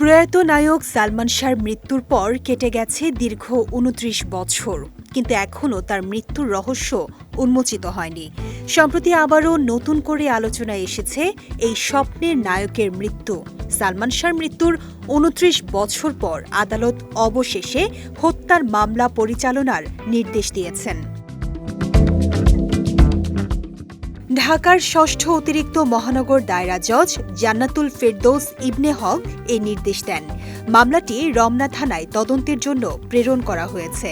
প্রয়াত নায়ক সালমান শাহর মৃত্যুর পর কেটে গেছে দীর্ঘ ২৯ বছর, কিন্তু এখনও তার মৃত্যুর রহস্য উন্মোচিত হয়নি। সম্প্রতি আবারও নতুন করে আলোচনায় এসেছে এই স্বপ্নের নায়কের মৃত্যু। সালমান শাহর মৃত্যুর ২৯ বছর পর আদালত অবশেষে হত্যার মামলা পরিচালনার নির্দেশ দিয়েছেন। ঢাকার ষষ্ঠ অতিরিক্ত মহানগর দায়রা জজ জান্নাতুল ফেরদৌস ইবনে হক এই নির্দেশ দেন। মামলাটি রমনা থানায় তদন্তের জন্য প্রেরণ করা হয়েছে।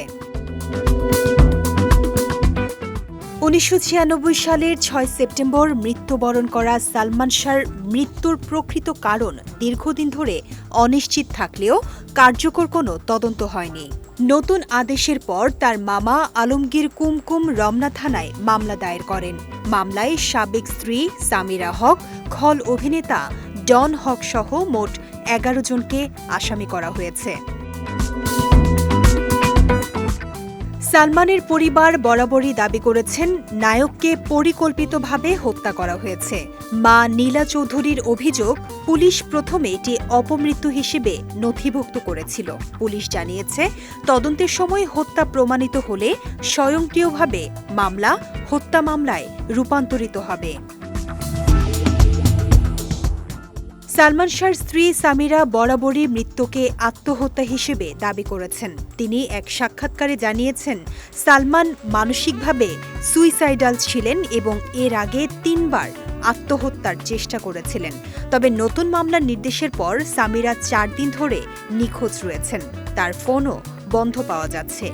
১৯৯৬ সালের ৬ সেপ্টেম্বর মৃত্যুবরণ করা সালমান শাহর মৃত্যুর প্রকৃত কারণ দীর্ঘদিন ধরে অনিশ্চিত থাকলেও কার্যকর কোনো তদন্ত হয়নি। নতুন আদেশের পর তার মামা আলমগীর কুমকুম রমনা থানায় মামলা দায়ের করেন। মামলায় সাবেক স্ত্রী সামিরা হক, খল অভিনেতা ডন হক সহ মোট ১১ জনকে আসামি করা হয়েছে। সালমানের পরিবার বরাবরই দাবি করেছেন নায়ককে পরিকল্পিতভাবে হত্যা করা হয়েছে। মা নীলা চৌধুরীর অভিযোগ, পুলিশ প্রথমে এটি অপমৃত্যু হিসেবে নথিভুক্ত করেছিল। পুলিশ জানিয়েছে, তদন্তের সময় হত্যা প্রমাণিত হলে স্বয়ংক্রিয়ভাবে মামলা হত্যা মামলায় রূপান্তরিত হবে। সালমান শাহর স্ত্রী সামিরা বরাবরই মৃত্যুকে আত্মহত্যা হিসেবে দাবি করেছেন। তিনি এক সাক্ষাৎকারে জানিয়েছেন, সালমান মানসিকভাবে সুইসাইডাল ছিলেন এবং এর আগে ৩ বার আত্মহত্যার চেষ্টা করেছিলেন। তবে নতুন মামলার নির্দেশের পর সামিরা ৪ দিন ধরে নিখোঁজ রয়েছেন। তার ফোনও বন্ধ পাওয়া যাচ্ছে।